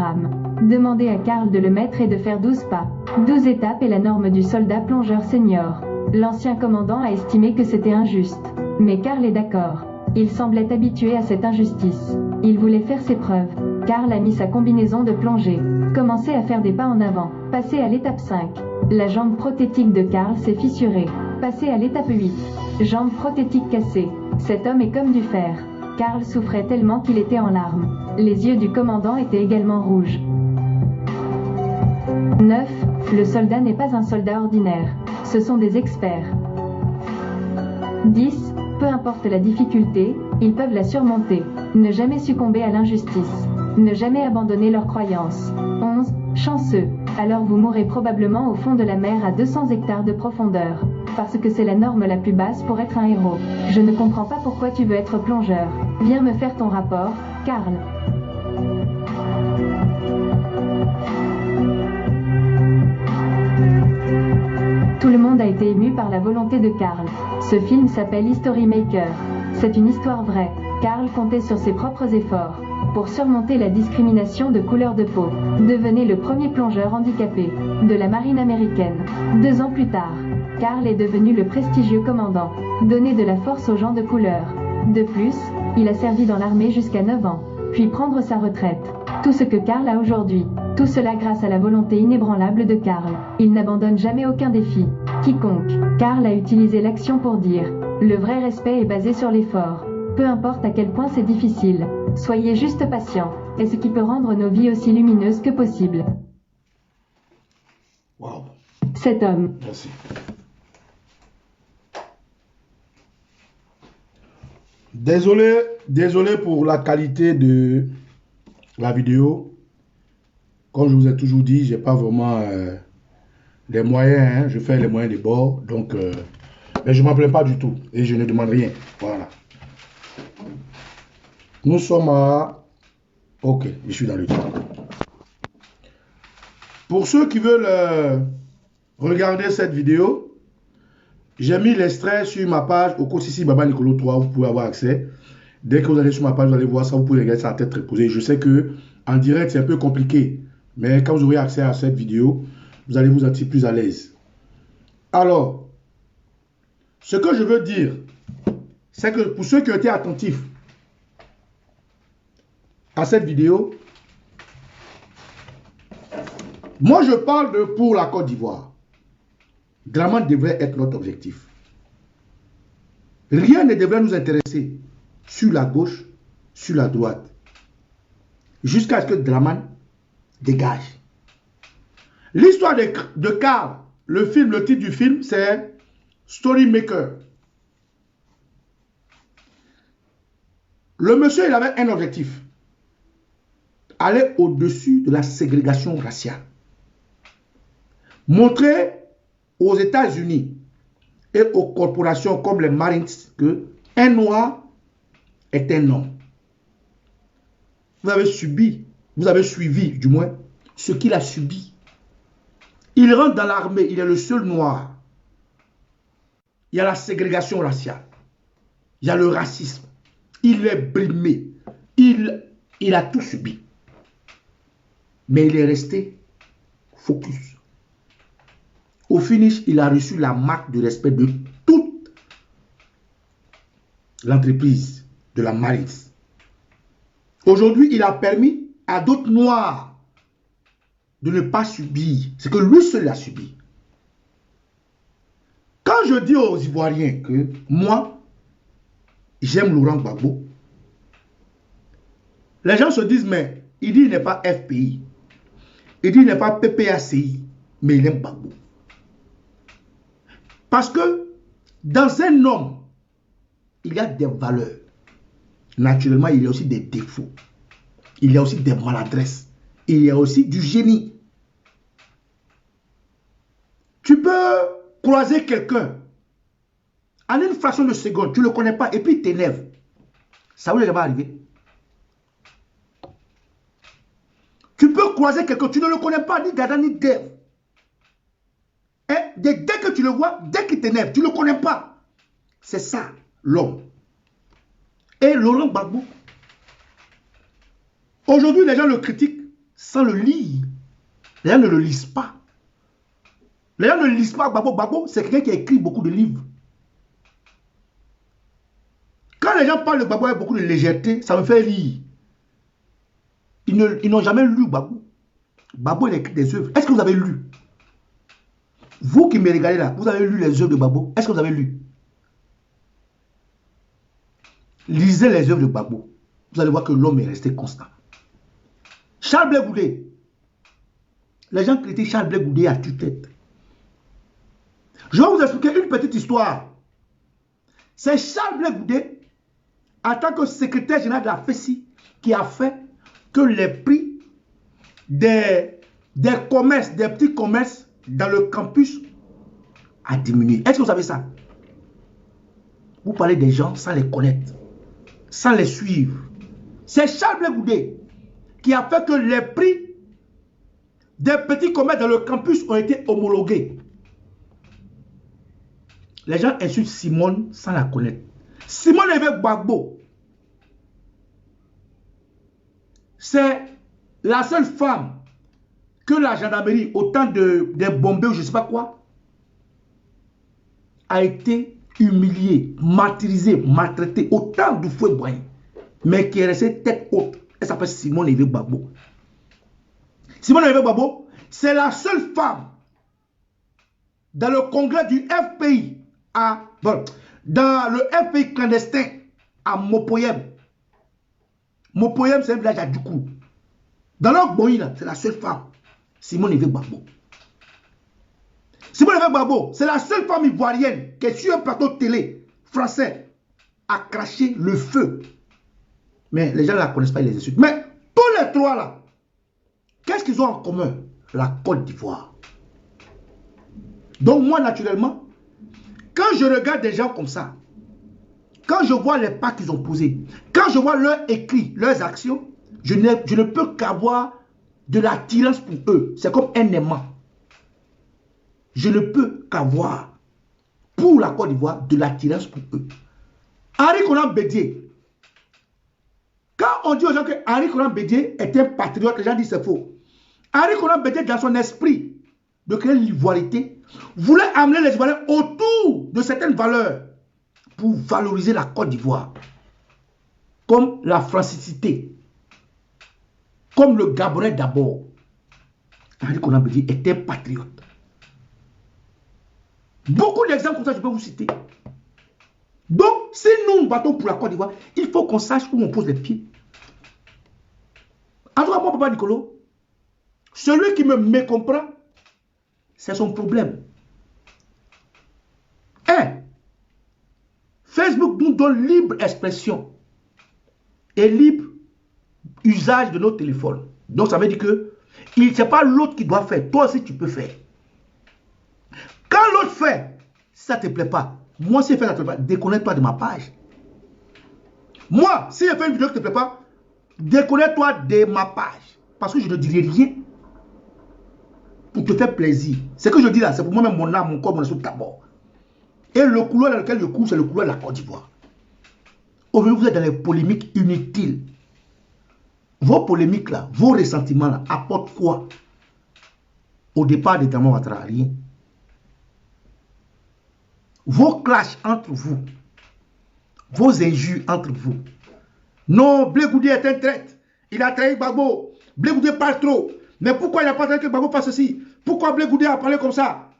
Demandez à Karl de le mettre et de faire 12 pas. 12 étapes est la norme du soldat plongeur senior. L'ancien commandant a estimé que c'était injuste. Mais Karl est d'accord. Il semblait habitué à cette injustice. Il voulait faire ses preuves. Karl a mis sa combinaison de plongée. Commencez à faire des pas en avant. Passez à l'étape 5. La jambe prothétique de Karl s'est fissurée. Passez à l'étape 8. Jambe prothétique cassée. Cet homme est comme du fer. Karl souffrait tellement qu'il était en larmes. Les yeux du commandant étaient également rouges. 9. Le soldat n'est pas un soldat ordinaire. Ce sont des experts. 10. Peu importe la difficulté, ils peuvent la surmonter. Ne jamais succomber à l'injustice. Ne jamais abandonner leurs croyances. 11. Chanceux. Alors vous mourrez probablement au fond de la mer à 200 hectares de profondeur. Parce que c'est la norme la plus basse pour être un héros. Je ne comprends pas pourquoi tu veux être plongeur. Viens me faire ton rapport, Karl. Tout le monde a été ému par la volonté de Karl. Ce film s'appelle History Maker. C'est une histoire vraie. Karl comptait sur ses propres efforts pour surmonter la discrimination de couleur de peau. Devenez le premier plongeur handicapé de la marine américaine. 2 ans plus tard, Karl est devenu le prestigieux commandant. Donner de la force aux gens de couleur. De plus, il a servi dans l'armée jusqu'à 9 ans, puis prendre sa retraite. Tout ce que Karl a aujourd'hui, tout cela grâce à la volonté inébranlable de Karl. Il n'abandonne jamais aucun défi. Quiconque. Karl a utilisé l'action pour dire « Le vrai respect est basé sur l'effort. Peu importe à quel point c'est difficile. Soyez juste patient. Et ce qui peut rendre nos vies aussi lumineuses que possible. » Wow. Cet homme. Merci. Désolé pour la qualité de la vidéo. Comme je vous ai toujours dit, j'ai pas vraiment les moyens. Hein. Je fais les moyens des bords. Donc, mais je ne m'en plains pas du tout. Et je ne demande rien. Voilà. Nous sommes à... Ok, je suis dans le temps. Pour ceux qui veulent regarder cette vidéo, j'ai mis l'extrait sur ma page au Kosisi Baba Nicolo 3. Vous pouvez avoir accès. Dès que vous allez sur ma page, vous allez voir ça. Vous pouvez regarder ça à tête reposée. Je sais que en direct, c'est un peu compliqué. Mais quand vous aurez accès à cette vidéo, vous allez vous sentir plus à l'aise. Alors, ce que je veux dire, c'est que pour ceux qui ont été attentifs à cette vidéo, moi je parle de pour la Côte d'Ivoire. Draman devrait être notre objectif. Rien ne devrait nous intéresser sur la gauche, sur la droite, jusqu'à ce que Draman dégage. L'histoire de Karl, le titre du film, c'est Story Maker. Le monsieur, il avait un objectif. Aller au-dessus de la ségrégation raciale. Montrer aux États-Unis et aux corporations comme les Marines que un noir est un homme. Vous avez suivi du moins ce qu'il a subi. Il rentre dans l'armée, il est le seul noir. Il y a la ségrégation raciale. Il y a le racisme. Il est brimé. Il a tout subi. Mais il est resté focus. Au finish, il a reçu la marque de respect de toute l'entreprise de la Marines. Aujourd'hui, il a permis à d'autres noirs de ne pas subir ce que lui seul a subi. Quand je dis aux Ivoiriens que moi, j'aime Laurent Gbagbo, les gens se disent, mais il dit qu'il n'est pas FPI, il dit qu'il n'est pas PPACI, mais il aime Gbagbo. Parce que dans un homme, il y a des valeurs. Naturellement, il y a aussi des défauts. Il y a aussi des maladresses. Il y a aussi du génie. Tu peux croiser quelqu'un en une fraction de seconde, tu ne le connais pas et puis il t'énerve. Ça vous est jamais arrivé? Tu peux croiser quelqu'un, tu ne le connais pas, ni Dada ni Dev. Et dès que tu le vois, dès qu'il t'énerve, tu ne le connais pas. C'est ça, l'homme. Et Laurent Gbagbo, aujourd'hui, les gens le critiquent sans le lire. Les gens ne le lisent pas. Les gens ne lisent pas Gbagbo. Gbagbo, c'est quelqu'un qui a écrit beaucoup de livres. Quand les gens parlent de Gbagbo avec beaucoup de légèreté, ça me fait rire. Ils n'ont jamais lu Gbagbo. Gbagbo, il a écrit des œuvres. Est-ce que vous avez lu? Vous qui me regardez là, vous avez lu les œuvres de Gbagbo? Est-ce que vous avez lu? Lisez les œuvres de Gbagbo. Vous allez voir que l'homme est resté constant. Charles Blé Goudé. Les gens critiquent Charles Blé Goudé à tue-tête. Je vais vous expliquer une petite histoire. C'est Charles Blé Goudé, en tant que secrétaire général de la FESI, qui a fait que les prix des commerces, des petits commerces dans le campus a diminué. Est-ce que vous savez ça? Vous parlez des gens sans les connaître, sans les suivre. C'est Charles Blé Goudé qui a fait que les prix des petits commerces dans le campus ont été homologués. Les gens insultent Simone sans la connaître. Simone Évêque Gbagbo, c'est la seule femme que la gendarmerie, au temps des bombés ou je ne sais pas quoi, a été humiliée, martyrisée, maltraitée, autant du fouet Boigny, mais qui est restée tête haute. Elle s'appelle Simone Évêque Gbagbo. Simone Évêque Gbagbo, c'est la seule femme dans le congrès du FPI, dans le FPI clandestin à Mopoyem. Mopoyem, c'est un village à Djoukou. Dans leur Boï, c'est la seule femme, Simone Évêque Gbagbo. Simone Évêque Gbagbo, c'est la seule femme ivoirienne qui est sur un plateau de télé français à cracher le feu. Mais les gens ne la connaissent pas, ils les insultent. Mais tous les trois là, qu'est-ce qu'ils ont en commun? La Côte d'Ivoire. Donc moi, naturellement, quand je regarde des gens comme ça, quand je vois les pas qu'ils ont posés, quand je vois leurs écrits, leurs actions, je ne peux qu'avoir de l'attirance pour eux. C'est comme un aimant. Je ne peux qu'avoir pour la Côte d'Ivoire de l'attirance pour eux. Henri Konan Bédié. Quand on dit aux gens que Henri Konan Bédié est un patriote, les gens disent c'est faux. Henri Konan Bédié, dans son esprit de créer l'ivoirité, voulait amener les Ivoiriens autour de certaines valeurs pour valoriser la Côte d'Ivoire. Comme la francicité, comme le Gabonais d'abord. Henri Konan Bédié était patriote. Beaucoup d'exemples comme ça, je peux vous citer. Donc, si nous nous battons pour la Côte d'Ivoire, il faut qu'on sache où on pose les pieds. En tout cas, moi, Papa Nicolo, celui qui me mécomprend, c'est son problème. Facebook nous donne libre expression et libre usage de nos téléphones. Donc, ça veut dire que ce n'est pas l'autre qui doit faire. Toi aussi, tu peux faire. Quand l'autre fait, si ça ne te plaît pas, moi, si je fais ça ne te plaît pas, déconnecte-toi de ma page. Moi, si je fais une vidéo qui ne te plaît pas, déconnecte-toi de ma page. Parce que je ne dirai rien pour te faire plaisir. Ce que je dis là, c'est pour moi-même, mon âme, mon corps, mon esprit d'abord. Et le couloir dans lequel je cours, c'est le couloir de la Côte d'Ivoire. Aujourd'hui, vous êtes dans les polémiques inutiles. Vos polémiques là, vos ressentiments là, apportent quoi? Au départ de Dramane Ouattara, rien. Vos clashs entre vous, vos injures entre vous. Non, Blé Goudé est un traître. Il a trahi Gbagbo. Blé Goudé parle trop. Mais pourquoi il n'a pas trahi que Gbagbo fasse ceci? Pourquoi Blé Goudé a parlé comme ça?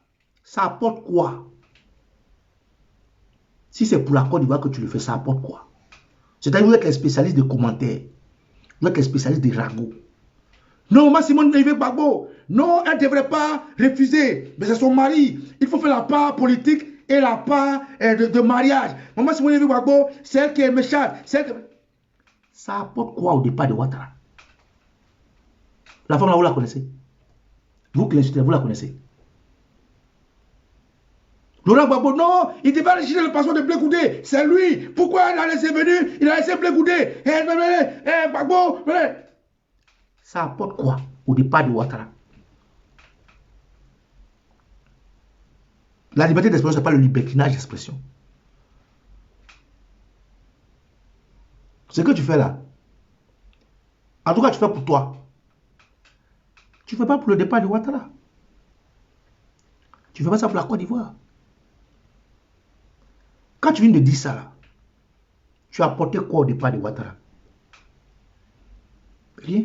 Ça apporte quoi? Si c'est pour la Côte d'Ivoire que tu le fais, ça apporte quoi? C'est-à-dire que vous êtes les spécialistes de commentaires. Vous êtes les spécialistes de ragots. Non, moi, Simone Évêque Gbagbo. Non, elle ne devrait pas refuser. Mais c'est son mari. Il faut faire la part politique et la part de mariage. Maman Simone Évêque Gbagbo, c'est elle qui est méchante. Ça apporte quoi au départ de Ouattara? La femme là, vous la connaissez? Vous qui l'insultez, vous la connaissez? Laurent Gbagbo, non, il devait aller chercher le passeport de Blé Goudé. C'est lui. Pourquoi il a laissé venir? Il a laissé Blé Goudé. Gbagbo. Ça apporte quoi au départ de Ouattara? La liberté d'expression, ce n'est pas le libertinage d'expression. Ce que tu fais là, en tout cas, tu fais pour toi. Tu ne fais pas pour le départ de Ouattara. Tu ne fais pas ça pour la Côte d'Ivoire. Quand tu viens de dire ça là, tu as apporté quoi au départ de Ouattara? Rien.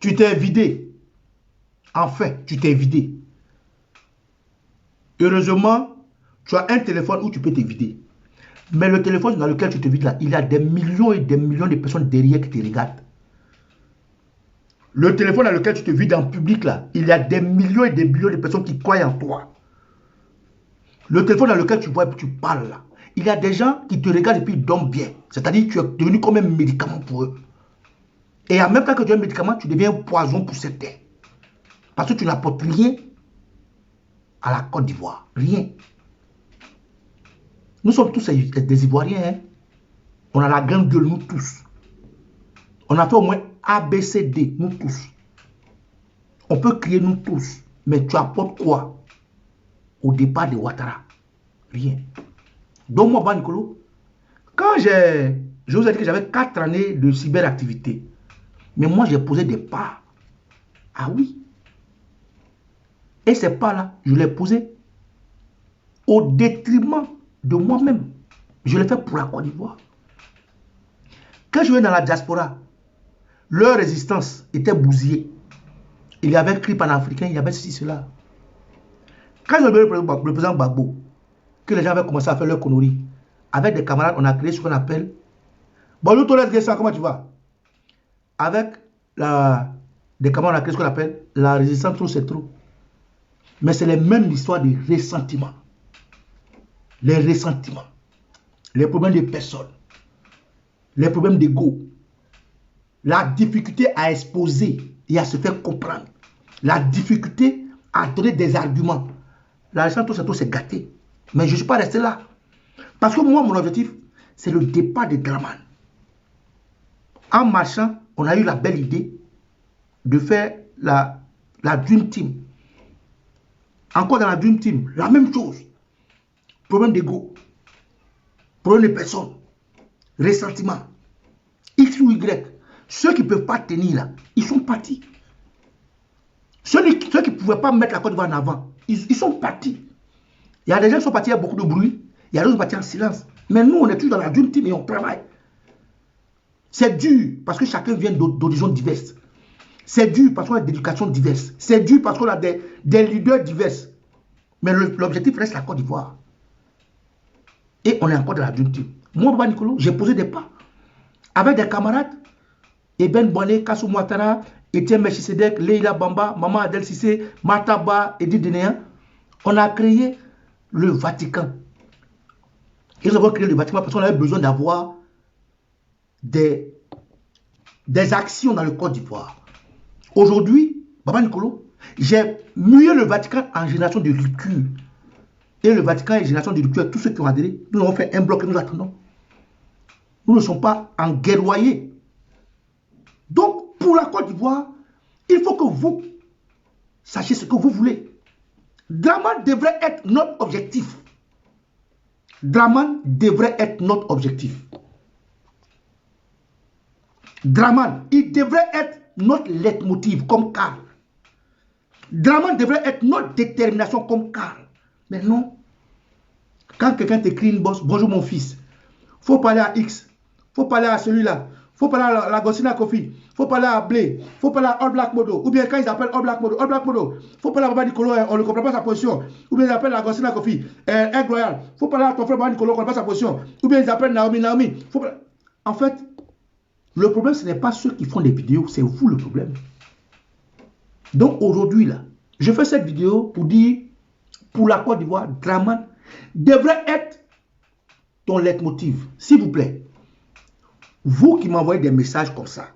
Tu t'es vidé. Enfin, tu t'es vidé. Heureusement, tu as un téléphone où tu peux te vider. Mais le téléphone dans lequel tu te vides là, il y a des millions et des millions de personnes derrière qui te regardent. Le téléphone dans lequel tu te vides en public là, il y a des millions et des millions de personnes qui croient en toi. Le téléphone dans lequel tu vois et tu parles là, il y a des gens qui te regardent et puis ils dorment bien. C'est-à-dire que tu es devenu comme un médicament pour eux. Et en même temps que tu es un médicament, tu deviens un poison pour certains. Parce que tu n'apportes rien à la Côte d'Ivoire. Rien. Nous sommes tous des Ivoiriens. Hein? On a la grande gueule, nous tous. On a fait au moins ABCD, nous tous. On peut crier nous tous. Mais tu apportes quoi? au départ de Ouattara? Rien. Donc moi, Banicolo, quand je vous ai dit que j'avais 4 années de cyberactivité, mais moi j'ai posé des pas. Ah oui. Et ces pas-là, je les ai posés au détriment de moi-même. Je l'ai fait pour la Côte d'Ivoire. Quand je vais dans la diaspora, leur résistance était bousillée. Il y avait un cri panafricain, il y avait ceci, cela. Quand je vais le président Gbagbo, que les gens avaient commencé à faire leur conneries, avec des camarades, on a créé ce qu'on appelle... Bonjour Torres Guessan, comment tu vas? Avec des camarades, on a créé ce qu'on appelle la résistance trop c'est trop. Mais c'est les mêmes histoires de ressentiment. Les ressentiments. Les problèmes de personnes. Les problèmes d'ego. La difficulté à exposer et à se faire comprendre. La difficulté à donner des arguments. La résistance trop c'est gâté. Mais je ne suis pas resté là. Parce que moi, mon objectif, c'est le départ de Draman. En marchant, on a eu la belle idée de faire la Dream Team. Encore dans la Dream Team, la même chose. Problème d'ego, problème de personnes, ressentiment, X ou Y. Ceux qui ne peuvent pas tenir là, ils sont partis. Ceux qui ne pouvaient pas mettre la Côte d'Ivoire en avant, ils sont partis. Il y a des gens qui sont partis, il y a beaucoup de bruit. Il y a d'autres qui sont partis en silence. Mais nous, on est tous dans la Dream Team et on travaille. C'est dur parce que chacun vient d'horizons diverses. C'est dur parce qu'on a des éducations diverses. C'est dur parce qu'on a des leaders divers. Mais l'objectif reste la Côte d'Ivoire. Et on est encore dans la Dream Team. Moi, Baba Nicolo, j'ai posé des pas. Avec des camarades. Eben Boane, Kassou Ouattara, Etienne Melchisedek, Leila Bamba, Maman Adel Sissé, Mataba, Edith Denéan. On a créé le Vatican. Et nous avons créé le Vatican parce qu'on avait besoin d'avoir des actions dans le Côte d'Ivoire. Aujourd'hui, Baba Nicolo, j'ai mué le Vatican en génération de rupture. Et le Vatican est génération de rupture. Tous ceux qui ont adhéré, nous avons fait un bloc et nous attendons. Nous ne sommes pas enguerroyés. Donc, pour la Côte d'Ivoire, il faut que vous sachiez ce que vous voulez. Draman devrait être notre objectif. Draman devrait être notre objectif. Draman, il devrait être notre leitmotiv comme Karl. Draman devrait être notre détermination comme Karl. Mais non. Quand quelqu'un t'écrit une bosse, bonjour mon fils, faut parler à X, faut parler à celui-là, faut parler à la Gossina Kofi, faut parler à Blé, faut parler à All Black Modo, ou bien quand ils appellent All Black Modo, faut parler à Baba Nicolo, on ne comprend pas sa position, ou bien ils appellent la Gossina Kofi, Egg Royal, faut parler à ton frère Baba Nicolo, on ne comprend pas sa position, ou bien ils appellent Naomi, faut parler... En fait, le problème ce n'est pas ceux qui font des vidéos, c'est vous le problème. Donc aujourd'hui là, je fais cette vidéo pour dire, pour la Côte d'Ivoire, Draman devrait être ton leitmotiv, s'il vous plaît. Vous qui m'envoyez des messages comme ça,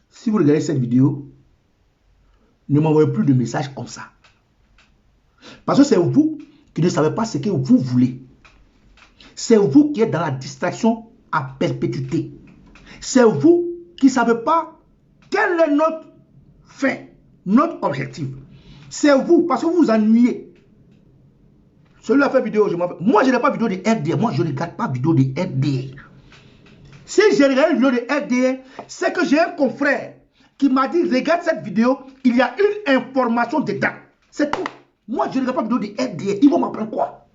si vous regardez cette vidéo, ne m'envoyez plus de messages comme ça. Parce que c'est vous qui ne savez pas ce que vous voulez. C'est vous qui êtes dans la distraction à perpétuité. C'est vous qui ne savez pas quel est notre fin, notre objectif. C'est vous, parce que vous vous ennuyez. Celui-là fait vidéo, moi je n'ai pas vidéo de RDR, moi je ne regarde pas vidéo de RDR. Si j'ai regardé une vidéo de RDR, c'est que j'ai un confrère qui m'a dit, regarde cette vidéo, il y a une information dedans. C'est tout. Moi je ne regarde pas vidéo de RDR, ils vont m'apprendre quoi?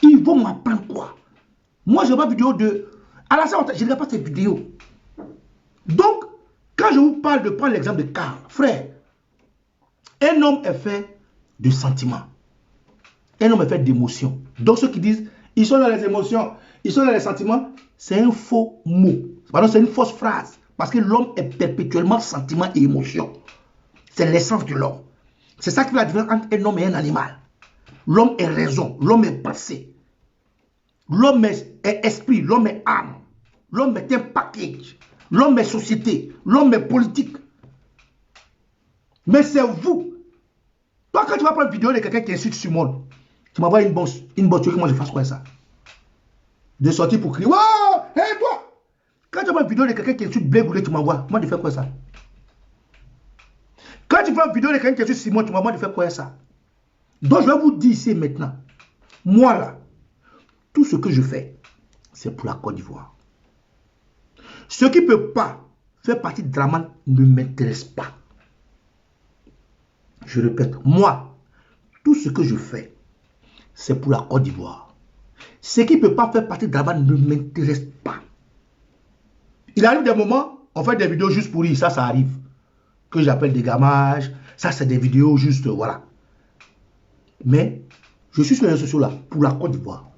Ils vont m'apprendre quoi? Moi je ne regarde pas vidéo de... Alassane, je ne regarde pas cette vidéo. Donc, quand je vous parle de prendre l'exemple de Karl, frère, un homme est fait de sentiments. Un homme est fait d'émotions. Donc ceux qui disent, ils sont dans les émotions, ils sont dans les sentiments, c'est un faux mot. Pardon, c'est une fausse phrase. Parce que l'homme est perpétuellement sentiment et émotion. C'est l'essence de l'homme. C'est ça qui fait la différence entre un homme et un animal. L'homme est raison, l'homme est pensée. L'homme est esprit, l'homme est âme. L'homme est un package. L'homme est société, l'homme est politique. Mais c'est vous. Toi, quand tu vas prendre une vidéo de quelqu'un qui insulte sur moi, tu m'envoies une bosse, tu veux que moi je fasse quoi ça? De sortir pour crier, wow, hey toi! Quand tu vois une vidéo de quelqu'un qui insulte Blé Goulé, tu m'envoies, moi je fais quoi ça? Quand tu fais une vidéo de quelqu'un qui est sur 6 mois, tu m'as demandé de faire quoi ça? Donc je vais vous dire ici maintenant, moi là, tout ce que je fais, c'est pour la Côte d'Ivoire. Ce qui ne peut pas faire partie de Draman ne m'intéresse pas. Je répète, moi, tout ce que je fais, c'est pour la Côte d'Ivoire. Ce qui ne peut pas faire partie de Draman ne m'intéresse pas. Il arrive des moments, on fait des vidéos juste pour rire, ça arrive. Que j'appelle des gammages, ça c'est des vidéos juste, voilà. Mais, je suis sur les réseaux sociaux là, pour la Côte d'Ivoire.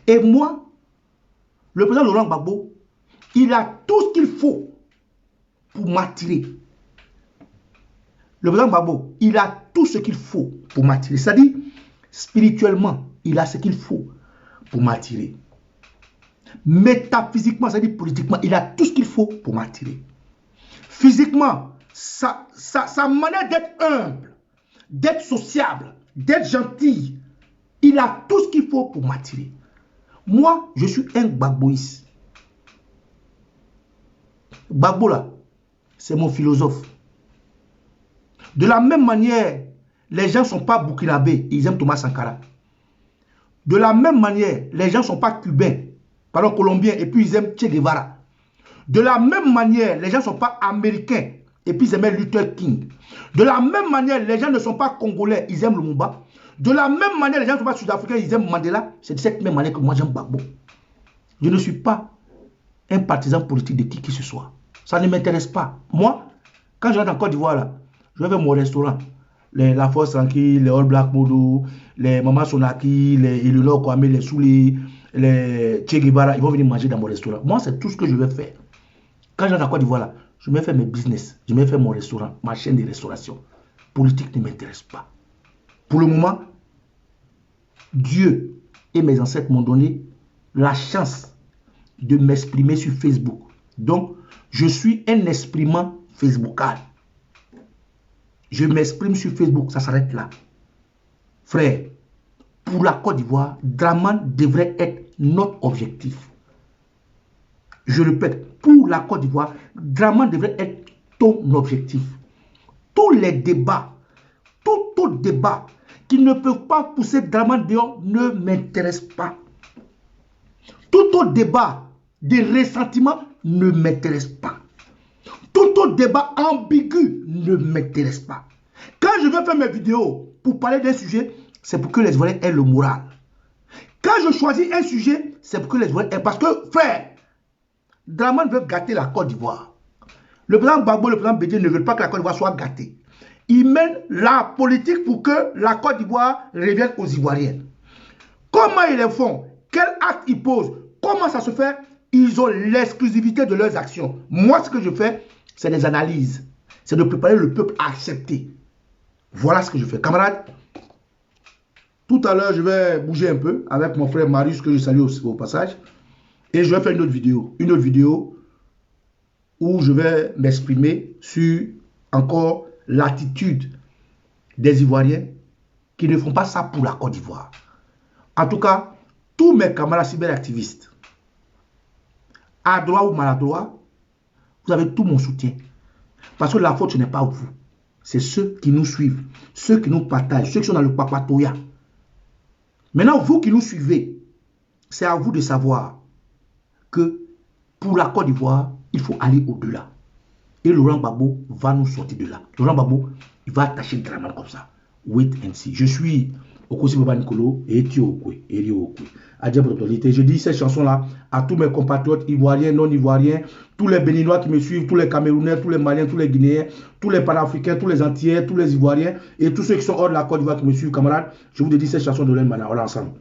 Et moi, le président Laurent Gbagbo, il a tout ce qu'il faut pour m'attirer. Le président Gbagbo, il a tout ce qu'il faut pour m'attirer. C'est-à-dire, spirituellement, il a ce qu'il faut pour m'attirer. Métaphysiquement, c'est-à-dire politiquement, il a tout ce qu'il faut pour m'attirer. Physiquement, sa manière d'être humble, d'être sociable, d'être gentil, il a tout ce qu'il faut pour m'attirer. Moi, je suis un Gbagboïs. Gbagbo là, c'est mon philosophe. De la même manière, les gens ne sont pas burkinabés, ils aiment Thomas Sankara. De la même manière, les gens ne sont pas cubains, pardon, colombiens, et puis ils aiment Che Guevara. De la même manière, les gens ne sont pas américains, et puis ils aiment Luther King. De la même manière, les gens ne sont pas congolais, ils aiment Lumumba. De la même manière, les gens ne sont pas sud-africains, ils aiment Mandela. C'est de cette même manière que moi j'aime Gbagbo. Je ne suis pas un partisan politique de qui que ce soit. Ça ne m'intéresse pas. Moi, quand je rentre en Côte d'Ivoire, là, je vais vers mon restaurant. La Force Tranquille, les All Black Modo, les Maman Sonaki, les Eleanor Kwame, les Souli, les Che Guevara, ils vont venir manger dans mon restaurant. Moi, c'est tout ce que je vais faire. Quand je rentre en Côte d'Ivoire, là, je vais faire mes business. Je vais faire mon restaurant, ma chaîne de restauration. Politique ne m'intéresse pas. Pour le moment, Dieu et mes ancêtres m'ont donné la chance de m'exprimer sur Facebook. Donc, je suis un exprimant facebookal. Je m'exprime sur Facebook, ça s'arrête là. Frère, pour la Côte d'Ivoire, Draman devrait être notre objectif. Je répète, pour la Côte d'Ivoire, Draman devrait être ton objectif. Tous les débats, tout débat qui ne peuvent pas pousser Draman dehors ne m'intéresse pas. Tout autre débat de ressentiment ne m'intéresse pas. Tout autre débat ambigu ne m'intéresse pas. Quand je vais faire mes vidéos pour parler d'un sujet, c'est pour que les Ivoiriens aient le moral. Quand je choisis un sujet, c'est pour que les Ivoiriens aient... Parce que, frère, Draman veut gâter la Côte d'Ivoire. Le président Gbagbo, le président Bédié ne veulent pas que la Côte d'Ivoire soit gâtée. Ils mènent la politique pour que la Côte d'Ivoire revienne aux Ivoiriens. Comment ils le font? Quel acte ils posent? Comment ça se fait? Ils ont l'exclusivité de leurs actions. Moi, ce que je fais, c'est des analyses. C'est de préparer le peuple à accepter. Voilà ce que je fais. Camarades, tout à l'heure, je vais bouger un peu avec mon frère Marius, que je salue au passage. Et je vais faire une autre vidéo. Une autre vidéo où je vais m'exprimer sur encore l'attitude des Ivoiriens qui ne font pas ça pour la Côte d'Ivoire. En tout cas, tous mes camarades cyberactivistes, à droit ou maladroit, vous avez tout mon soutien. Parce que la faute, ce n'est pas vous. C'est ceux qui nous suivent, ceux qui nous partagent, ceux qui sont dans le papatoya. Maintenant, vous qui nous suivez, c'est à vous de savoir que pour la Côte d'Ivoire, il faut aller au-delà. Et Laurent Gbagbo va nous sortir de là. Laurent Gbagbo, il va attacher le Draman comme ça. Wait and see. Je suis Okosi Baba Nicolo et Tio Okwe, Erio Okwe. Je dis ces chansons-là à tous mes compatriotes ivoiriens, non-ivoiriens, tous les Béninois qui me suivent, tous les Camerounais, tous les Maliens, tous les Guinéens, tous les Panafricains, tous les Antillais, tous les Ivoiriens et tous ceux qui sont hors de la Côte d'Ivoire qui me suivent, camarades. Je vous dédie ces chansons de l'Enmana. Voilà ensemble.